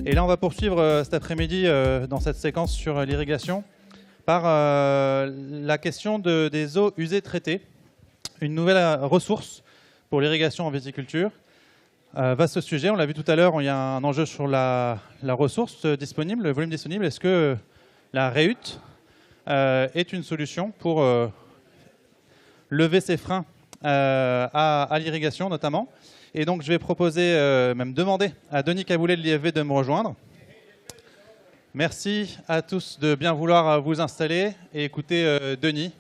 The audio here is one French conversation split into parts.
Et là, on va poursuivre cet après-midi dans cette séquence sur l'irrigation par la question des eaux usées traitées, une nouvelle ressource pour l'irrigation en viticulture. Vaste sujet, on l'a vu tout à l'heure, il y a un enjeu sur la ressource disponible, le volume disponible. Est-ce que la REUT est une solution pour lever ces freins à l'irrigation notamment? Et donc, je vais proposer, même demander à Denis Caboulet de l'IFV de me rejoindre. Merci à tous de bien vouloir vous installer et écouter Denis.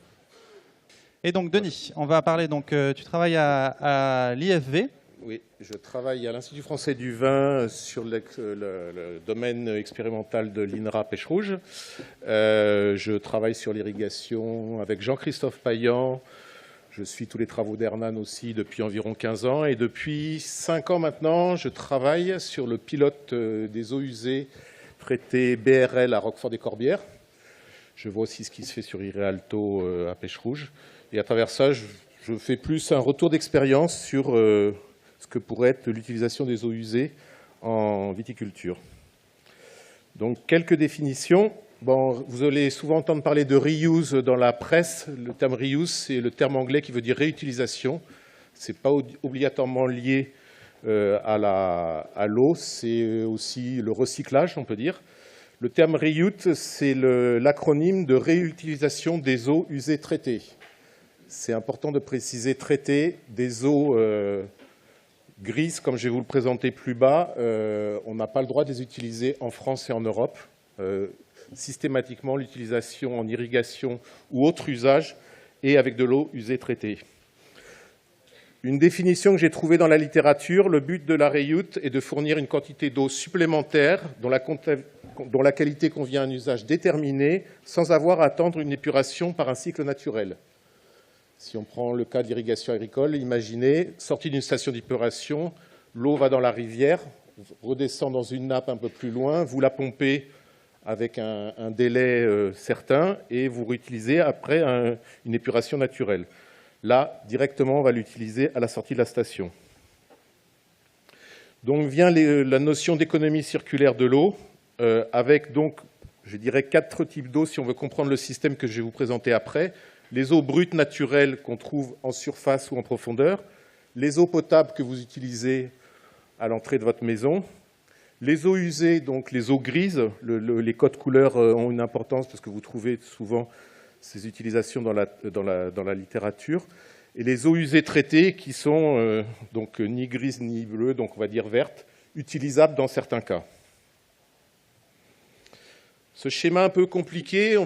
Et donc, Denis, on va parler, donc, tu travailles à l'IFV. Oui, je travaille à l'Institut français du vin sur le domaine expérimental de l'INRA Pêche Rouge. Je travaille sur l'irrigation avec Jean-Christophe Payan. Je suis tous les travaux d'Hernan aussi depuis environ 15 ans. Et depuis 5 ans maintenant, je travaille sur le pilote des eaux usées traitées BRL à Roquefort-des-Corbières. Je vois aussi ce qui se fait sur Irréalto à Pêche Rouge. Et à travers ça, je fais plus un retour d'expérience sur ce que pourrait être l'utilisation des eaux usées en viticulture. Donc, quelques définitions. Bon, vous allez souvent entendre parler de reuse dans la presse. Le terme reuse, c'est le terme anglais qui veut dire réutilisation. Ce n'est pas obligatoirement lié à l'eau, c'est aussi le recyclage, on peut dire. Le terme reuse, c'est l'acronyme de réutilisation des eaux usées traitées. C'est important de préciser traitées, des eaux grises, comme je vais vous le présenter plus bas. On n'a pas le droit de les utiliser en France et en Europe. Systématiquement, l'utilisation en irrigation ou autre usage et avec de l'eau usée traitée. Une définition que j'ai trouvée dans la littérature, le but de la REUT est de fournir une quantité d'eau supplémentaire dont la qualité convient à un usage déterminé sans avoir à attendre une épuration par un cycle naturel. Si on prend le cas d'irrigation agricole, imaginez, sortie d'une station d'épuration, l'eau va dans la rivière, redescend dans une nappe un peu plus loin, vous la pompez avec un délai certain et vous réutilisez après une épuration naturelle. Là, directement, on va l'utiliser à la sortie de la station. Donc vient la notion d'économie circulaire de l'eau, avec donc, je dirais, 4 types d'eau si on veut comprendre le système que je vais vous présenter après. Les eaux brutes naturelles qu'on trouve en surface ou en profondeur, les eaux potables que vous utilisez à l'entrée de votre maison, les eaux usées, donc les eaux grises, les codes couleurs ont une importance parce que vous trouvez souvent ces utilisations dans la littérature, et les eaux usées traitées qui sont donc ni grises ni bleues, donc on va dire vertes, utilisables dans certains cas. Ce schéma un peu compliqué,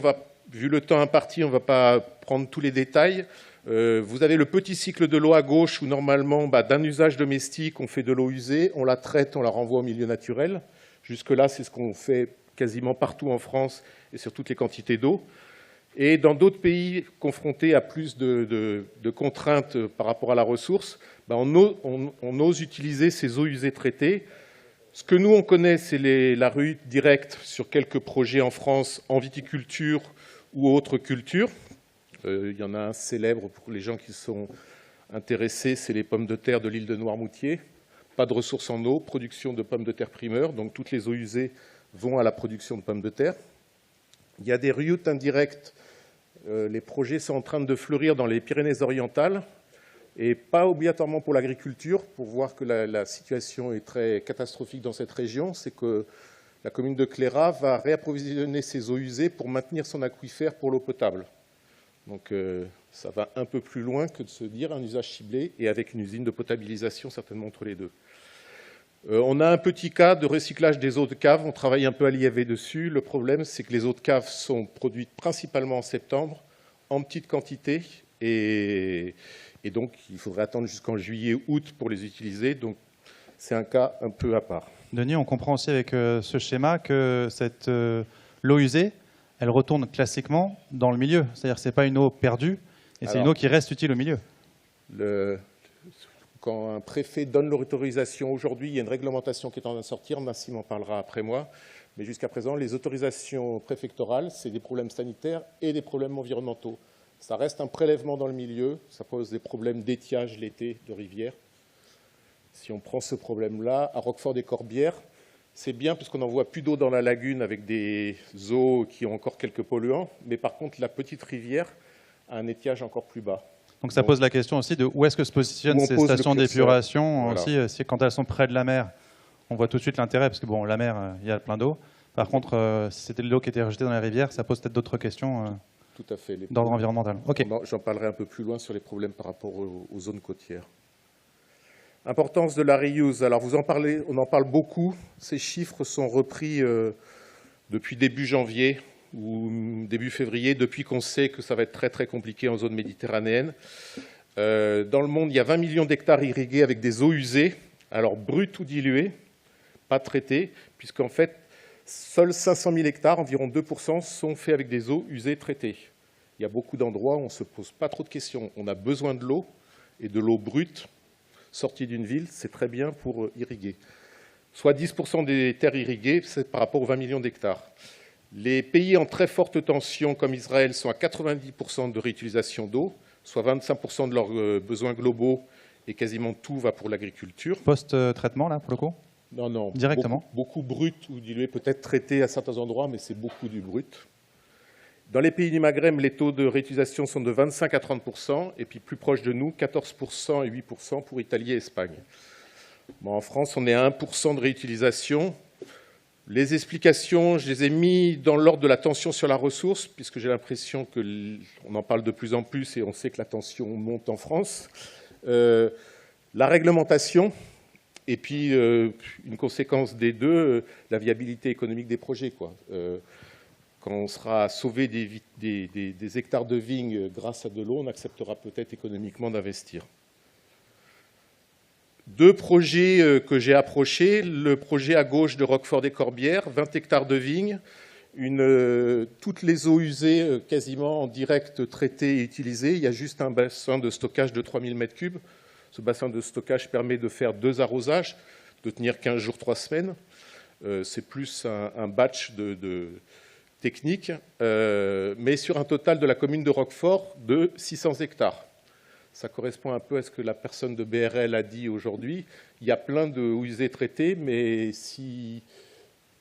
vu le temps imparti, on ne va pas prendre tous les détails. Vous avez le petit cycle de l'eau à gauche où normalement, d'un usage domestique, on fait de l'eau usée, on la traite, on la renvoie au milieu naturel. Jusque-là, c'est ce qu'on fait quasiment partout en France et sur toutes les quantités d'eau. Et dans d'autres pays confrontés à plus de contraintes par rapport à la ressource, on ose utiliser ces eaux usées traitées. Ce que nous, on connaît, c'est la REUT directe sur quelques projets en France en viticulture ou autres cultures. Il y en a un célèbre pour les gens qui sont intéressés, c'est les pommes de terre de l'île de Noirmoutier. Pas de ressources en eau, production de pommes de terre primeur, donc toutes les eaux usées vont à la production de pommes de terre. Il y a des REUT indirectes, les projets sont en train de fleurir dans les Pyrénées-Orientales, et pas obligatoirement pour l'agriculture, pour voir que la situation est très catastrophique dans cette région, c'est que la commune de Cléra va réapprovisionner ses eaux usées pour maintenir son aquifère pour l'eau potable. Donc ça va un peu plus loin que de se dire un usage ciblé et avec une usine de potabilisation certainement entre les deux. On a un petit cas de recyclage des eaux de cave, on travaille un peu à l'IFV dessus. Le problème, c'est que les eaux de cave sont produites principalement en septembre, en petite quantité, et donc il faudrait attendre jusqu'en juillet-août pour les utiliser. Donc c'est un cas un peu à part. Denis, on comprend aussi avec ce schéma que l'eau usée, elle retourne classiquement dans le milieu. C'est-à-dire que ce n'est pas une eau perdue, et c'est une eau qui reste utile au milieu. quand un préfet donne l'autorisation, aujourd'hui, il y a une réglementation qui est en train de sortir, Nassim en parlera après moi, mais jusqu'à présent, les autorisations préfectorales, c'est des problèmes sanitaires et des problèmes environnementaux. Ça reste un prélèvement dans le milieu, ça pose des problèmes d'étiage l'été de rivières. Si on prend ce problème-là, à Roquefort-des-Corbières, c'est bien puisqu'on n'envoie plus d'eau dans la lagune avec des eaux qui ont encore quelques polluants, mais par contre, la petite rivière a un étiage encore plus bas. Donc ça pose la question aussi de où est-ce que se positionnent ces stations d'épuration. Voilà. Aussi, si quand elles sont près de la mer, on voit tout de suite l'intérêt, parce que bon, la mer, il y a plein d'eau. Par contre, si c'était de l'eau qui était rejetée dans la rivière, ça pose peut-être d'autres questions tout à fait. d'ordre environnemental. Okay. J'en parlerai un peu plus loin sur les problèmes par rapport aux zones côtières. Importance de la reuse. Alors on en parle beaucoup. Ces chiffres sont repris depuis début janvier ou début février, depuis qu'on sait que ça va être très très compliqué en zone méditerranéenne. Dans le monde, il y a 20 millions d'hectares irrigués avec des eaux usées, alors brutes ou diluées, pas traitées, puisqu'en fait, seuls 500 000 hectares, environ 2%, sont faits avec des eaux usées traitées. Il y a beaucoup d'endroits où on ne se pose pas trop de questions. On a besoin de l'eau, et de l'eau brute, sortie d'une ville, c'est très bien pour irriguer. Soit 10% des terres irriguées, c'est par rapport aux 20 millions d'hectares. Les pays en très forte tension, comme Israël, sont à 90% de réutilisation d'eau, soit 25% de leurs besoins globaux, et quasiment tout va pour l'agriculture. Post-traitement, là, pour le coup? Non. Directement. Beaucoup brut ou dilué, peut-être traité à certains endroits, mais c'est beaucoup du brut. Dans les pays du Maghreb, les taux de réutilisation sont de 25 à 30%, et puis plus proche de nous, 14% et 8% pour Italie et Espagne. Bon, en France, on est à 1% de réutilisation. Les explications, je les ai mis dans l'ordre de la tension sur la ressource, puisque j'ai l'impression qu'on en parle de plus en plus et on sait que la tension monte en France. La réglementation, et puis une conséquence des deux, la viabilité économique des projets, quoi. Quand on sera sauvé des hectares de vignes grâce à de l'eau, on acceptera peut-être économiquement d'investir. Deux projets que j'ai approchés. Le projet à gauche de Roquefort-des-Corbières, 20 hectares de vignes, toutes les eaux usées quasiment en direct traitées et utilisées. Il y a juste un bassin de stockage de 3000 m3. Ce bassin de stockage permet de faire 2 arrosages, de tenir 15 jours, 3 semaines. C'est plus un batch technique, mais sur un total de la commune de Roquefort de 600 hectares. Ça correspond un peu à ce que la personne de BRL a dit aujourd'hui. Il y a plein de eaux usées traitées, mais si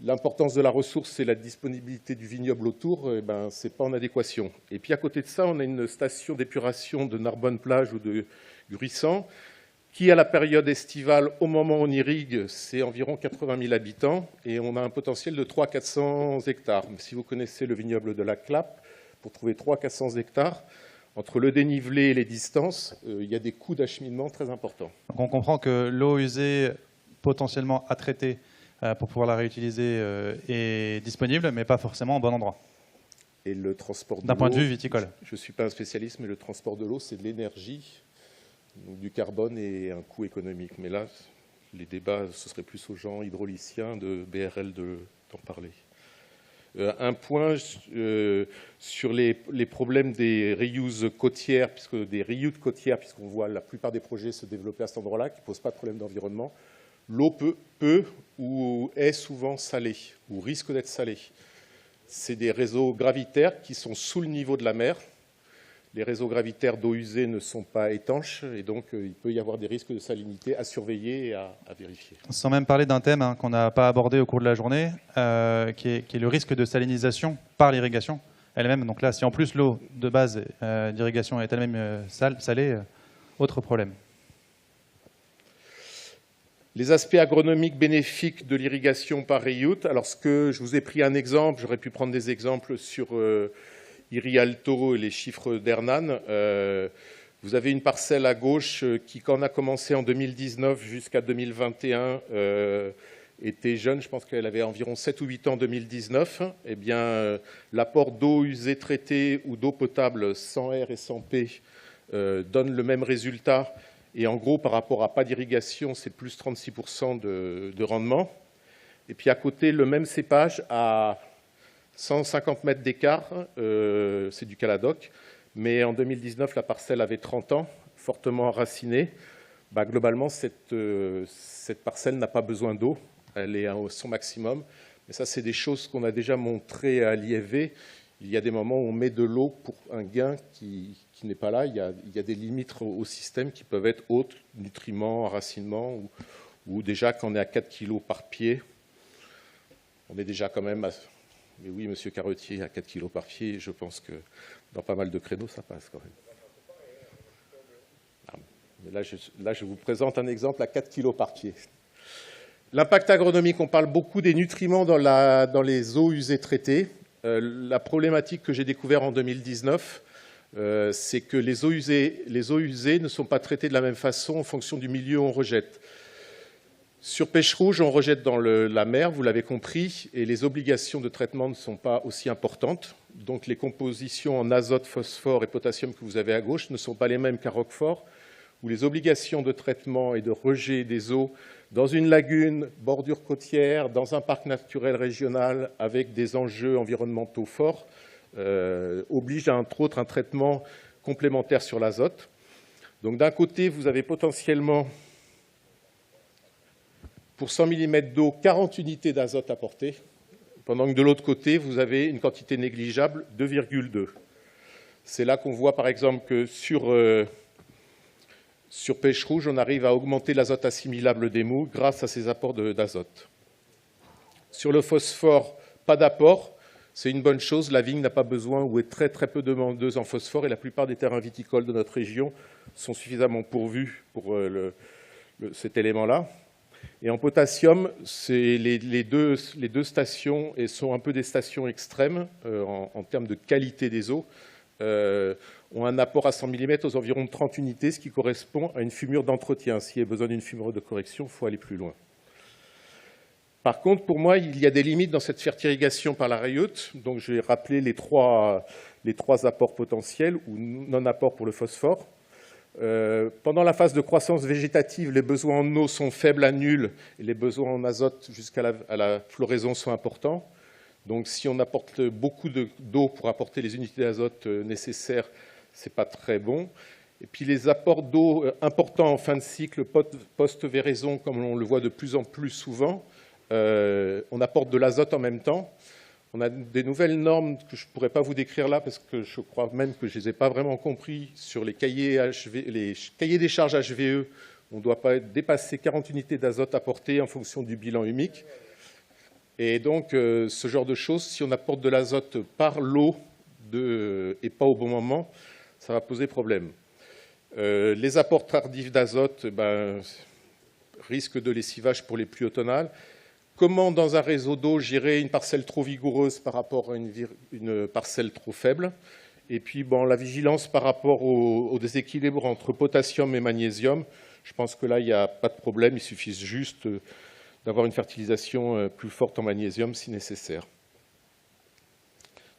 l'importance de la ressource, c'est la disponibilité du vignoble autour, eh ben, ce n'est pas en adéquation. Et puis à côté de ça, on a une station d'épuration de Narbonne-Plage ou de Gruissant, qui à la période estivale, au moment où on irrigue, c'est environ 80 000 habitants, et on a un potentiel de 300 à 400 hectares. Si vous connaissez le vignoble de la Clappe, pour trouver 300 à 400 hectares, entre le dénivelé et les distances, il y a des coûts d'acheminement très importants. Donc on comprend que l'eau usée potentiellement à traiter pour pouvoir la réutiliser est disponible, mais pas forcément au bon endroit. Et le transport de l'eau, d'un point de vue viticole. Je ne suis pas un spécialiste, mais le transport de l'eau, c'est de l'énergie, du carbone et un coût économique. Mais là, les débats, ce serait plus aux gens hydrauliciens de BRL d'en parler. Un point sur les problèmes des reuses côtières, puisqu'on voit la plupart des projets se développer à cet endroit-là, qui ne posent pas de problème d'environnement. L'eau peut ou est souvent salée, ou risque d'être salée. C'est des réseaux gravitaires qui sont sous le niveau de la mer. Les réseaux gravitaires d'eau usée ne sont pas étanches, et donc il peut y avoir des risques de salinité à surveiller et à vérifier. Sans même parler d'un thème qu'on n'a pas abordé au cours de la journée, qui est le risque de salinisation par l'irrigation elle-même. Donc là, si en plus l'eau de base d'irrigation est elle-même salée, autre problème. Les aspects agronomiques bénéfiques de l'irrigation par reuse. Alors, je vous ai pris un exemple, j'aurais pu prendre des exemples sur Irialto et les chiffres d'Hernan. Vous avez une parcelle à gauche qui, quand on a commencé en 2019 jusqu'à 2021, était jeune. Je pense qu'elle avait environ 7 ou 8 ans en 2019. Eh bien, l'apport d'eau usée traitée ou d'eau potable sans R et sans P donne le même résultat. Et en gros, par rapport à pas d'irrigation, c'est plus 36% de rendement. Et puis à côté, le même cépage à 150 mètres d'écart, c'est du Caladoc. Mais en 2019, la parcelle avait 30 ans, fortement enracinée. Globalement, cette parcelle n'a pas besoin d'eau, elle est à son maximum. Mais ça, c'est des choses qu'on a déjà montrées à l'IFV. Il y a des moments où on met de l'eau pour un gain qui n'est pas là. Il y a des limites au système qui peuvent être hautes, nutriments, enracinement, ou déjà quand on est à 4 kg par pied, on est déjà quand même... Mais oui, monsieur Carretier, à 4 kg par pied, je pense que dans pas mal de créneaux, ça passe quand même. Mais là, je vous présente un exemple à 4 kg par pied. L'impact agronomique, on parle beaucoup des nutriments dans les eaux usées traitées. La problématique que j'ai découverte en 2019, c'est que les eaux usées ne sont pas traitées de la même façon en fonction du milieu où on rejette. Sur pêche rouge, on rejette dans la mer, vous l'avez compris, et les obligations de traitement ne sont pas aussi importantes. Donc les compositions en azote, phosphore et potassium que vous avez à gauche ne sont pas les mêmes qu'à Roquefort, où les obligations de traitement et de rejet des eaux dans une lagune, bordure côtière, dans un parc naturel régional avec des enjeux environnementaux forts, obligent entre autres un traitement complémentaire sur l'azote. Donc d'un côté, vous avez potentiellement, pour 100 mm d'eau, 40 unités d'azote apportées, pendant que de l'autre côté, vous avez une quantité négligeable, 2,2. C'est là qu'on voit par exemple que sur pêche rouge, on arrive à augmenter l'azote assimilable des moules grâce à ces apports d'azote. Sur le phosphore, pas d'apport, c'est une bonne chose. La vigne n'a pas besoin ou est très peu demandeuse en phosphore et la plupart des terrains viticoles de notre région sont suffisamment pourvus pour cet élément-là. Et en potassium, les deux stations sont un peu des stations extrêmes en termes de qualité des eaux. Ont un apport à 100 mm aux environs de 30 unités, ce qui correspond à une fumure d'entretien. S'il y a besoin d'une fumure de correction, il faut aller plus loin. Par contre, pour moi, il y a des limites dans cette fertirrigation par la rayoute. Donc, je vais rappeler les trois apports potentiels ou non-apports pour le phosphore. Pendant la phase de croissance végétative, les besoins en eau sont faibles à nuls et les besoins en azote jusqu'à la floraison sont importants. Donc, si on apporte beaucoup d'eau pour apporter les unités d'azote nécessaires, ce n'est pas très bon. Et puis, les apports d'eau importants en fin de cycle, post-véraison, comme on le voit de plus en plus souvent, on apporte de l'azote en même temps. On a des nouvelles normes que je ne pourrais pas vous décrire là, parce que je crois même que je ne les ai pas vraiment compris sur les cahiers des charges HVE. On ne doit pas dépasser 40 unités d'azote apportées en fonction du bilan humique. Et donc, ce genre de choses, si on apporte de l'azote par l'eau et pas au bon moment, ça va poser problème. Les apports tardifs d'azote risquent de lessivage pour les pluies automnales. Comment, dans un réseau d'eau, gérer une parcelle trop vigoureuse par rapport à une parcelle trop faible? Et puis, la vigilance par rapport au déséquilibre entre potassium et magnésium. Je pense que là, il n'y a pas de problème. Il suffit juste d'avoir une fertilisation plus forte en magnésium si nécessaire.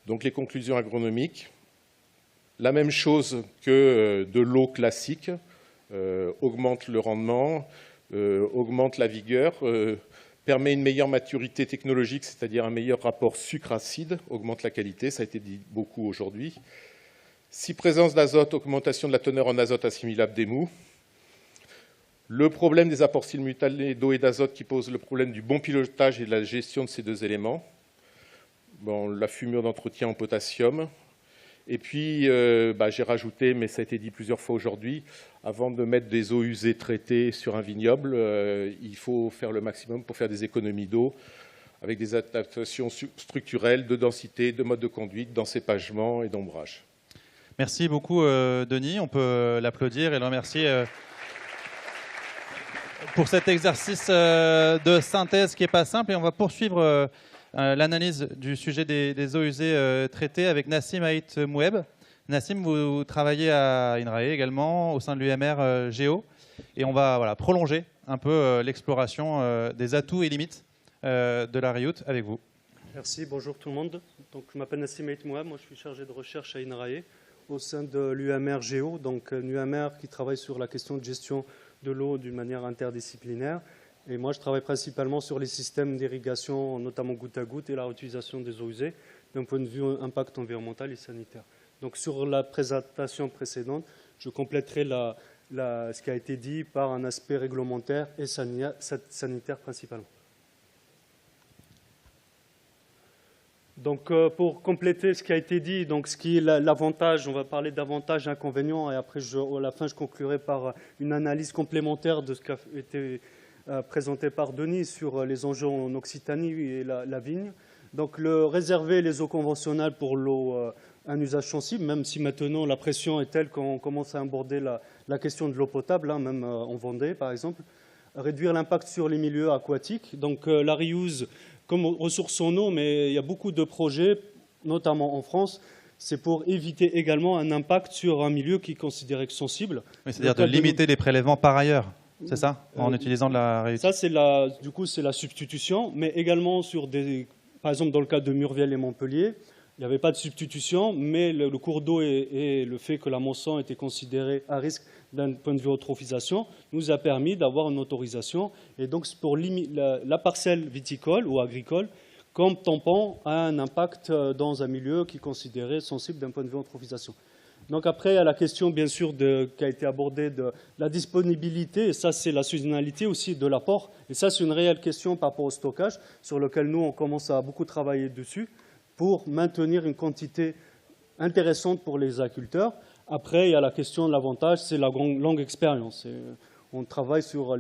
Donc, les conclusions agronomiques. La même chose que de l'eau classique, augmente le rendement, augmente la vigueur, permet une meilleure maturité technologique, c'est-à-dire un meilleur rapport sucre-acide, augmente la qualité, ça a été dit beaucoup aujourd'hui. Si présence d'azote, augmentation de la teneur en azote assimilable des mous. Le problème des apports simultanés d'eau et d'azote qui pose le problème du bon pilotage et de la gestion de ces deux éléments. La fumure d'entretien en potassium. Et puis, j'ai rajouté, mais ça a été dit plusieurs fois aujourd'hui, avant de mettre des eaux usées traitées sur un vignoble, il faut faire le maximum pour faire des économies d'eau, avec des adaptations structurelles, de densité, de mode de conduite, d'encépagement et d'ombrage. Merci beaucoup, Denis. On peut l'applaudir et le remercier pour cet exercice de synthèse qui n'est pas simple. Et on va poursuivre l'analyse du sujet des eaux usées traitées avec Nassim Haït Moueb. Nassim, vous travaillez à INRAE également, au sein de l'UMR Géo. Et on va prolonger un peu l'exploration des atouts et limites de la rayoute avec vous. Merci, bonjour tout le monde. Donc, je m'appelle Nassim Haït Moueb, moi je suis chargé de recherche à INRAE au sein de l'UMR Géo, donc une UMR qui travaille sur la question de gestion de l'eau d'une manière interdisciplinaire. Et moi, je travaille principalement sur les systèmes d'irrigation, notamment goutte à goutte, et la réutilisation des eaux usées, d'un point de vue impact environnemental et sanitaire. Donc, sur la présentation précédente, je compléterai ce qui a été dit par un aspect réglementaire et sanitaire principalement. Donc, pour compléter ce qui a été dit, donc ce qui est l'avantage, on va parler d'avantages et inconvénients, et après, à la fin, je conclurai par une analyse complémentaire de ce qui a été présenté par Denis sur les enjeux en Occitanie et la vigne. Donc, réserver les eaux conventionnelles pour l'eau, un usage sensible, même si maintenant la pression est telle qu'on commence à aborder la question de l'eau potable, hein, même en Vendée, par exemple. Réduire l'impact sur les milieux aquatiques, donc la reuse comme ressource en eau, mais il y a beaucoup de projets, notamment en France, c'est pour éviter également un impact sur un milieu qui est considéré sensible. Oui, c'est-à-dire de limiter les prélèvements par ailleurs, c'est ça, en utilisant de la réutilité. Ça, du coup, c'est la substitution, mais également sur par exemple, dans le cas de Murviel et Montpellier, il n'y avait pas de substitution, mais le cours d'eau et le fait que la moisson était considérée à risque d'un point de vue eutrophisation nous a permis d'avoir une autorisation. Et donc, pour la parcelle viticole ou agricole, comme tampon, a un impact dans un milieu qui est considéré sensible d'un point de vue eutrophisation. Donc après, il y a la question, bien sûr, qui a été abordée de la disponibilité, et ça, c'est la saisonnalité aussi de l'apport. Et ça, c'est une réelle question par rapport au stockage, sur lequel nous, on commence à beaucoup travailler dessus, pour maintenir une quantité intéressante pour les agriculteurs. Après, il y a la question de l'avantage, c'est la longue expérience. Les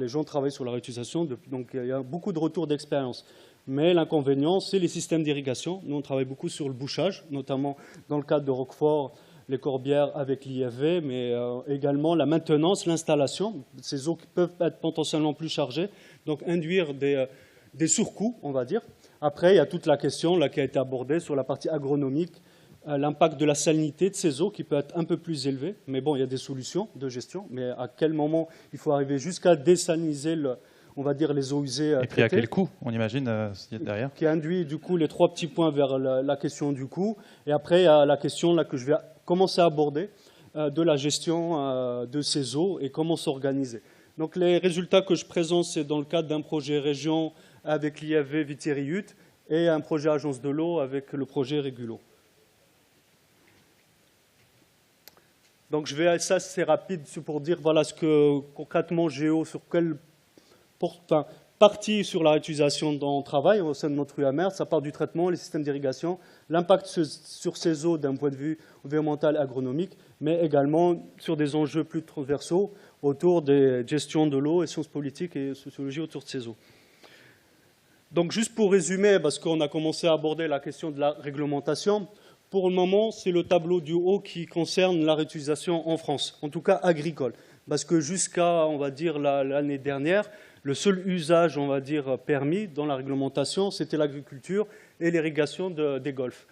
gens travaillent sur la réutilisation, donc il y a beaucoup de retours d'expérience. Mais l'inconvénient, c'est les systèmes d'irrigation. Nous, on travaille beaucoup sur le bouchage, notamment dans le cadre de Roquefort, les Corbières avec l'IFV, mais également la maintenance, l'installation. Ces eaux qui peuvent être potentiellement plus chargées, donc induire des surcoûts, on va dire. Après, il y a toute la question là, qui a été abordée sur la partie agronomique, l'impact de la salinité de ces eaux qui peut être un peu plus élevé. Mais bon, il y a des solutions de gestion. Mais à quel moment il faut arriver jusqu'à désaliniser, on va dire, les eaux usées traitées. Et puis à quel coût, on imagine, derrière. Qui induit du coup les 3 petits points vers la question du coût. Et après, il y a la question là, que je vais commencer à aborder de la gestion de ces eaux et comment s'organiser. Donc les résultats que je présente, c'est dans le cadre d'un projet région avec l'IFV Vitériut et un projet agence de l'eau avec le projet Régulo. Donc ça c'est rapide pour dire voilà ce que concrètement Géo, sur quelle partie sur la réutilisation dont on travaille au sein de notre UAMR, ça part du traitement, les systèmes d'irrigation, l'impact sur ces eaux d'un point de vue environnemental et agronomique, mais également sur des enjeux plus transversaux autour des gestions de l'eau et sciences politiques et sociologie autour de ces eaux. Donc juste pour résumer, parce qu'on a commencé à aborder la question de la réglementation, pour le moment, c'est le tableau du haut qui concerne la réutilisation en France, en tout cas agricole. Parce que jusqu'à, on va dire, l'année dernière, le seul usage, on va dire, permis dans la réglementation, c'était l'agriculture et l'irrigation des golfs.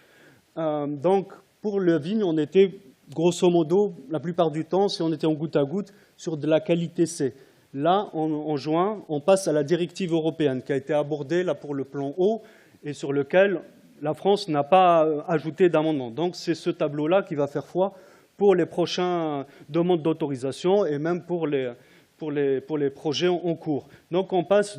Donc, pour le vigne, on était, grosso modo, la plupart du temps, si on était en goutte à goutte, sur de la qualité C. Là, en juin, on passe à la directive européenne qui a été abordée là, pour le plan eau et sur lequel la France n'a pas ajouté d'amendement. Donc, c'est ce tableau-là qui va faire foi pour les prochaines demandes d'autorisation et même pour les projets en cours. Donc, on passe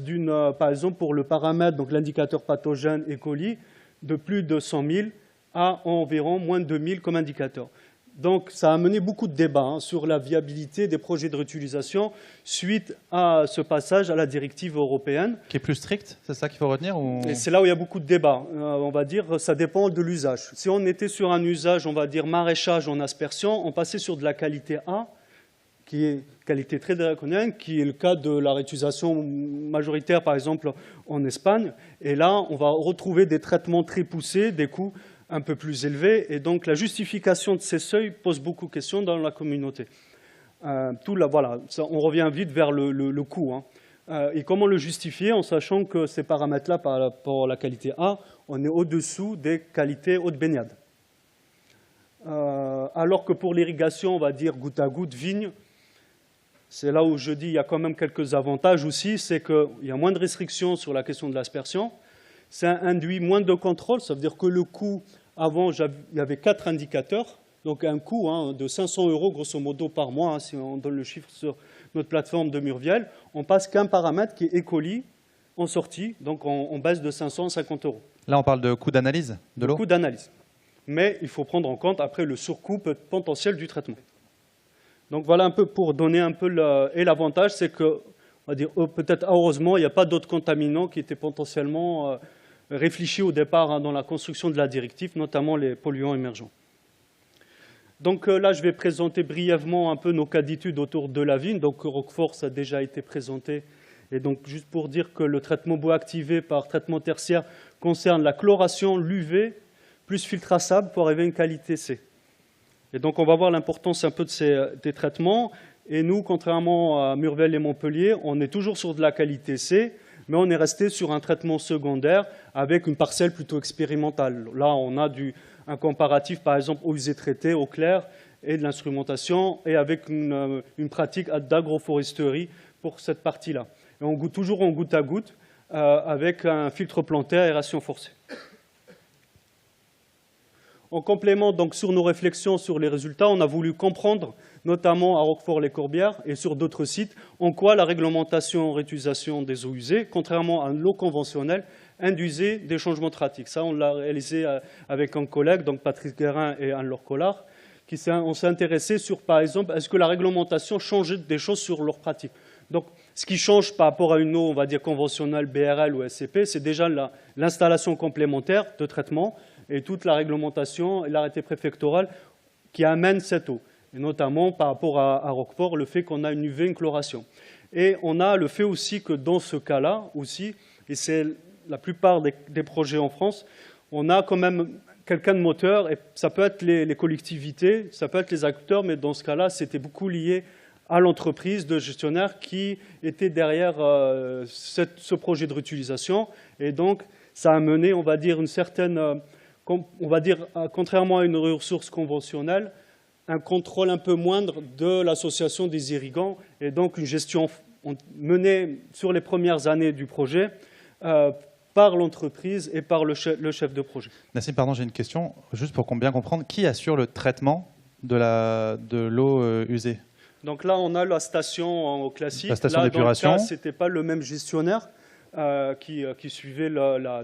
par exemple, pour le paramètre, donc l'indicateur pathogène E. coli, de plus de 100 000 à environ moins de 2 000 comme indicateur. Donc, ça a amené beaucoup de débats sur la viabilité des projets de réutilisation suite à ce passage à la directive européenne. Qui est plus stricte, c'est ça qu'il faut retenir ou... Et c'est là où il y a beaucoup de débats. On va dire, ça dépend de l'usage. Si on était sur un usage, on va dire, maraîchage en aspersion, on passait sur de la qualité A, qui est qualité très draconienne, qui est le cas de la réutilisation majoritaire, par exemple, en Espagne. Et là, on va retrouver des traitements très poussés, des coûts un peu plus élevés. Et donc, la justification de ces seuils pose beaucoup de questions dans la communauté. Voilà, on revient vite vers le coût. Et comment le justifier en sachant que ces paramètres-là, par rapport à la qualité A, on est au-dessous des qualités haute baignade. Alors que pour l'irrigation, on va dire goutte à goutte, vigne, c'est là où je dis qu'il y a quand même quelques avantages aussi, c'est qu'il y a moins de restrictions sur la question de l'aspersion, ça induit moins de contrôle, ça veut dire que le coût, avant, il y avait 4 indicateurs, donc un coût de 500 € grosso modo par mois, si on donne le chiffre sur notre plateforme de Murviel, on passe qu'un paramètre qui est E. coli en sortie, donc on baisse de 550 €. Là, on parle de coût d'analyse de l'eau ? Coût d'analyse. Mais il faut prendre en compte après le surcoût potentiel du traitement. Donc voilà un peu pour donner un peu et l'avantage, c'est que, on va dire, peut-être heureusement, il n'y a pas d'autres contaminants qui étaient potentiellement réfléchis au départ dans la construction de la directive, notamment les polluants émergents. Donc là, je vais présenter brièvement un peu nos cas d'études autour de la vigne. Donc Roquefort, ça a déjà été présenté. Et donc juste pour dire que le traitement bioactivé par traitement tertiaire concerne la chloration, l'UV, plus filtre à sable pour arriver à une qualité C. Et donc on va voir l'importance un peu des traitements. Et nous, contrairement à Murvel et Montpellier, on est toujours sur de la qualité C, mais on est resté sur un traitement secondaire avec une parcelle plutôt expérimentale. Là, on a un comparatif, par exemple, aux usés traités, au clair, et de l'instrumentation, et avec une pratique d'agroforesterie pour cette partie-là. Et on goûte toujours en goutte à goutte, avec un filtre plantaire aération forcée. En complément donc, sur nos réflexions sur les résultats, on a voulu comprendre, notamment à Roquefort-les-Corbières et sur d'autres sites, en quoi la réglementation en réutilisation des eaux usées, contrairement à l'eau conventionnelle, induisait des changements pratiques. Ça, on l'a réalisé avec un collègue, donc Patrice Guérin et Anne-Laure Collard, on s'est intéressé sur, par exemple, est-ce que la réglementation changeait des choses sur leurs pratiques. Donc, ce qui change par rapport à une eau, on va dire, conventionnelle, BRL ou SCP, c'est déjà l'installation complémentaire de traitement et toute la réglementation et l'arrêté préfectoral qui amène cette eau. Et notamment par rapport à Roquefort, le fait qu'on a une UV, une chloration. Et on a le fait aussi que dans ce cas-là aussi, et c'est la plupart des projets en France, on a quand même quelqu'un de moteur, et ça peut être les collectivités, ça peut être les acteurs, mais dans ce cas-là, c'était beaucoup lié à l'entreprise de gestionnaire qui était derrière ce projet de réutilisation. Et donc, ça a mené, on va dire, une certaine, on va dire, contrairement à une ressource conventionnelle, un contrôle un peu moindre de l'association des irrigants et donc une gestion menée sur les premières années du projet par l'entreprise et par le chef de projet. Nassim, pardon, j'ai une question, juste pour bien comprendre. Qui assure le traitement de l'eau usée? Donc là, on a la station classique. La station d'épuration. Dans le cas, ce n'était pas le même gestionnaire qui suivait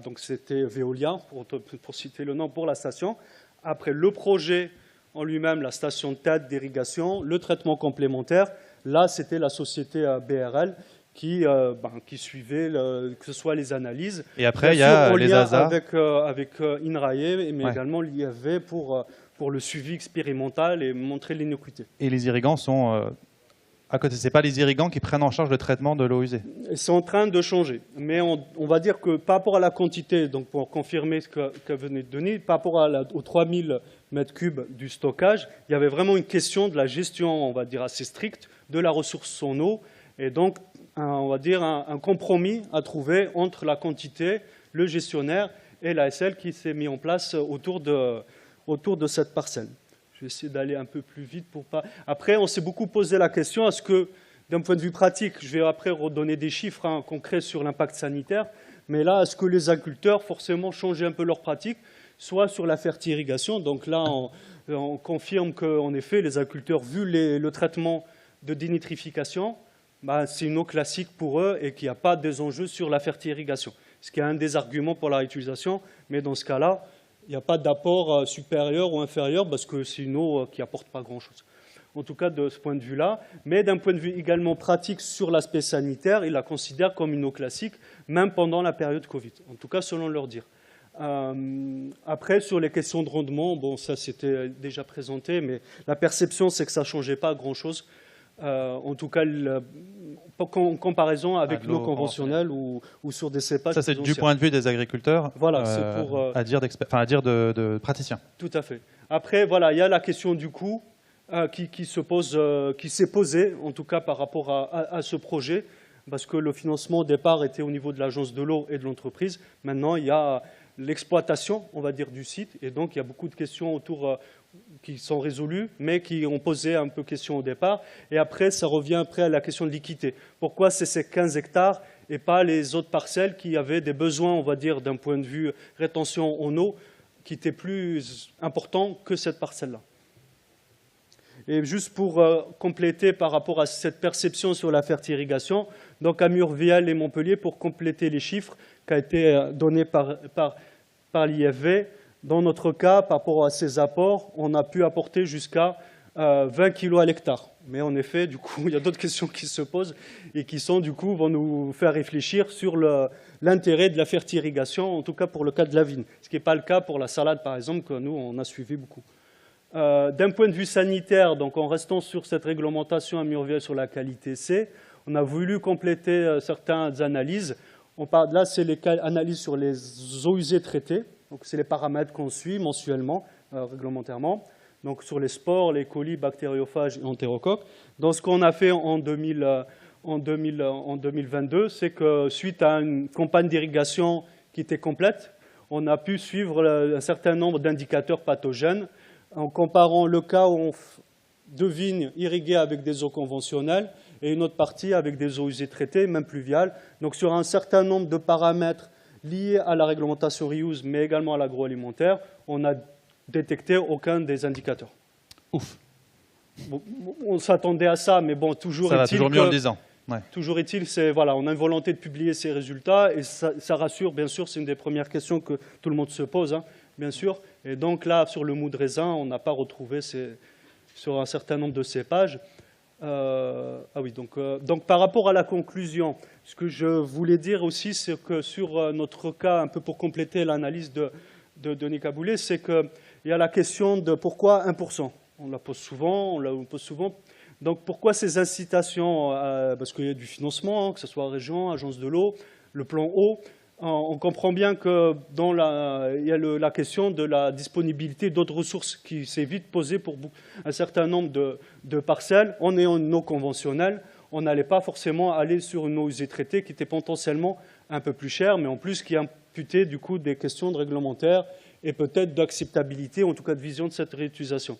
donc c'était Veolia, pour citer le nom, pour la station. Après, le projet en lui-même, la station de tête d'irrigation, le traitement complémentaire, là, c'était la société BRL qui suivait que ce soit les analyses. Et après, il y a les ASA. Avec INRAE, mais également l'IFV pour le suivi expérimental et montrer l'innocuité. Et les irrigants sont à côté. Ce n'est pas les irrigants qui prennent en charge le traitement de l'eau usée. C'est en train de changer. Mais on va dire que par rapport à la quantité, donc pour confirmer ce que venait de donner, par rapport aux 3000 mètres cubes du stockage, il y avait vraiment une question de la gestion, on va dire, assez stricte de la ressource en eau. Et donc, on va dire, un compromis à trouver entre la quantité, le gestionnaire et l'ASL qui s'est mis en place autour de cette parcelle. Je vais essayer d'aller un peu plus vite pour pas... Après, on s'est beaucoup posé la question, est-ce que, d'un point de vue pratique, je vais après redonner des chiffres concrets sur l'impact sanitaire, mais là, est-ce que les agriculteurs, forcément, changeaient un peu leur pratique, soit sur la fertirrigation. Donc là, on confirme qu'en effet, les agriculteurs, vu le traitement de dénitrification, c'est une eau classique pour eux et qu'il n'y a pas des enjeux sur la fertirrigation. Ce qui est un des arguments pour la réutilisation, mais dans ce cas-là, il n'y a pas d'apport supérieur ou inférieur parce que c'est une eau qui n'apporte pas grand-chose. En tout cas, de ce point de vue-là. Mais d'un point de vue également pratique sur l'aspect sanitaire, ils la considèrent comme une eau classique, même pendant la période Covid. En tout cas, selon leur dire. Après, sur les questions de rendement, bon, ça c'était déjà présenté, mais la perception, c'est que ça ne changeait pas grand-chose. En tout cas, en comparaison avec l'eau conventionnelle ou sur des cépages. Ça, c'est du point de vue des agriculteurs, voilà, c'est pour, à dire de praticiens. Tout à fait. Après, voilà, il y a la question du coût qui s'est posée, en tout cas par rapport à ce projet, parce que le financement au départ était au niveau de l'agence de l'eau et de l'entreprise. Maintenant, il y a l'exploitation, on va dire, du site, et donc il y a beaucoup de questions autour qui sont résolues, mais qui ont posé un peu question au départ. Et après, ça revient après à la question de l'équité. Pourquoi c'est ces 15 hectares et pas les autres parcelles qui avaient des besoins, on va dire, d'un point de vue rétention en eau, qui étaient plus importants que cette parcelle-là. Et juste pour compléter par rapport à cette perception sur la fertirrigation, donc à Murviel et Montpellier, pour compléter les chiffres qui ont été donnés par l'IFV, dans notre cas, par rapport à ces apports, on a pu apporter jusqu'à 20 kg à l'hectare Mais en effet, du coup, il y a d'autres questions qui se posent et qui du coup, vont nous faire réfléchir sur l'intérêt de la fertirrigation, en tout cas pour le cas de la vigne, ce qui n'est pas le cas pour la salade, par exemple, que nous, on a suivi beaucoup. D'un point de vue sanitaire, donc en restant sur cette réglementation à Murviel sur la qualité C, on a voulu compléter certaines analyses. Là, c'est les analyses sur les eaux usées traitées, donc c'est les paramètres qu'on suit mensuellement, réglementairement. Donc sur les spores, les colis, bactériophages et entérocoques. Dans ce qu'on a fait en 2022, c'est que suite à une campagne d'irrigation qui était complète, on a pu suivre un certain nombre d'indicateurs pathogènes en comparant le cas de vignes irriguées avec des eaux conventionnelles et une autre partie avec des eaux usées traitées, même pluviales. Donc sur un certain nombre de paramètres liés à la réglementation reuse, mais également à l'agroalimentaire, on a détecté aucun des indicateurs. Ouf. Bon, on s'attendait à ça, mais bon, toujours ça va est-il toujours mieux en le disant. Ouais. Toujours est-il, voilà, on a une volonté de publier ces résultats et ça rassure, bien sûr, c'est une des premières questions que tout le monde se pose, hein, bien sûr. Et donc là, sur le mou de raisin, on n'a pas retrouvé sur un certain nombre de cépages. Donc par rapport à la conclusion, ce que je voulais dire aussi, c'est que sur notre cas, un peu pour compléter l'analyse de Denis Caboulet, c'est qu'il y a la question de pourquoi 1%. On la pose souvent, Donc pourquoi ces incitations Parce qu'il y a du financement, que ce soit région, agence de l'eau, le plan eau. On comprend bien que il y a la question de la disponibilité d'autres ressources qui s'est vite posée pour un certain nombre de parcelles. On est en eau conventionnelle, on n'allait pas forcément aller sur une eau usée traitée qui était potentiellement un peu plus chère, mais en plus qui imputait du coup des questions de réglementaire et peut-être d'acceptabilité, en tout cas de vision de cette réutilisation.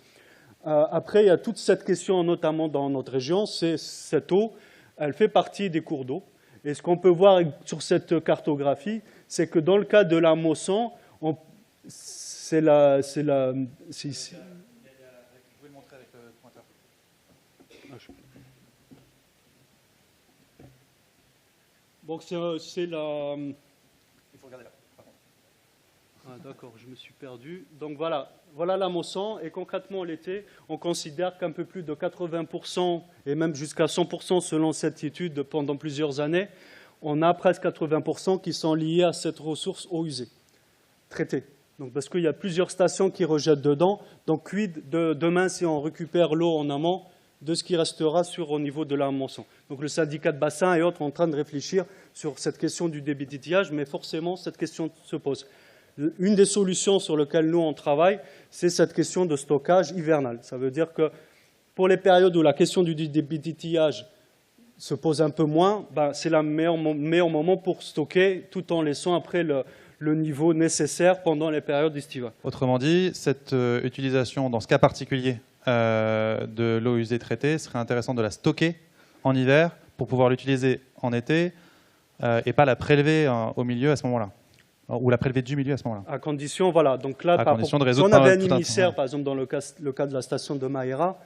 Après, il y a toute cette question, notamment dans notre région, c'est cette eau, elle fait partie des cours d'eau. Et ce qu'on peut voir sur cette cartographie, c'est que dans le cas de la Mosson, c'est ici. Vous pouvez le montrer avec le pointeur. Donc c'est la... Il faut regarder là. Ah, d'accord, je me suis perdu. Donc voilà la Mosson. Et concrètement, l'été, on considère qu'un peu plus de 80%, et même jusqu'à 100% selon cette étude pendant plusieurs années, on a presque 80% qui sont liés à cette ressource eau usée, traitée. Donc, parce qu'il y a plusieurs stations qui rejettent dedans. Donc, quid de demain si on récupère l'eau en amont de ce qui restera au niveau de la Mosson. Donc, le syndicat de bassin et autres sont en train de réfléchir sur cette question du débit d'étiage, mais forcément, cette question se pose. Une des solutions sur lesquelles nous, on travaille, c'est cette question de stockage hivernal. Ça veut dire que pour les périodes où la question du débit d'étiage se pose un peu moins, c'est le meilleur moment pour stocker tout en laissant après le niveau nécessaire pendant les périodes estivales. Autrement dit, cette utilisation, dans ce cas particulier, de l'eau usée traitée, serait intéressant de la stocker en hiver pour pouvoir l'utiliser en été et pas la prélever au milieu à ce moment-là. Ou la prélever du milieu à ce moment-là. À condition, voilà. Donc là, de si on avait un émissaire, par exemple, dans le cas de la station de Maïra,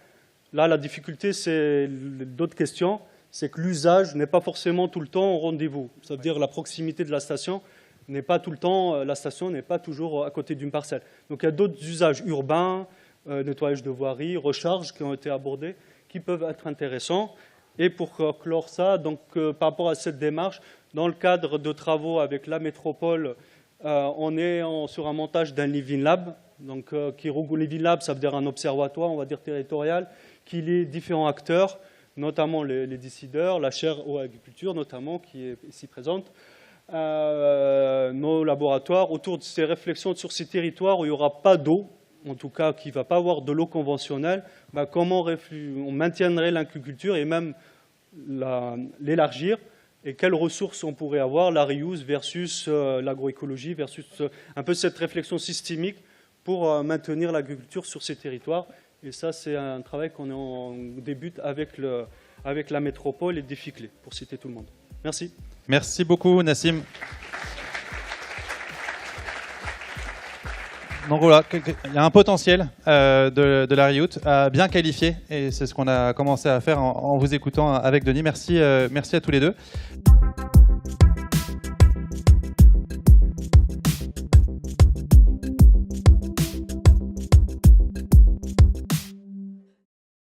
là, la difficulté, c'est d'autres questions. C'est que l'usage n'est pas forcément tout le temps au rendez-vous. Ça veut dire la proximité de la station n'est pas tout le temps, la station n'est pas toujours à côté d'une parcelle. Donc il y a d'autres usages urbains, nettoyage de voirie, recharge qui ont été abordés, qui peuvent être intéressants. Et pour clore ça, donc, par rapport à cette démarche, dans le cadre de travaux avec la métropole, on est sur un montage d'un Living Lab. Donc, Living Lab, ça veut dire un observatoire, on va dire territorial, qui lie différents acteurs, notamment les décideurs, la chaire eau agriculture notamment, qui est ici présente, nos laboratoires, autour de ces réflexions sur ces territoires où il n'y aura pas d'eau, en tout cas qui ne va pas avoir de l'eau conventionnelle, comment on maintiendrait l'agriculture et même l'élargir, et quelles ressources on pourrait avoir, la reuse versus l'agroécologie, versus un peu cette réflexion systémique pour maintenir l'agriculture sur ces territoires. Et ça, c'est un travail qu'on débute avec la métropole et Déficlé, pour citer tout le monde. Merci. Merci beaucoup, Nassim. Donc voilà, il y a un potentiel de la RIOUT bien qualifié, et c'est ce qu'on a commencé à faire en vous écoutant avec Denis. Merci à tous les deux.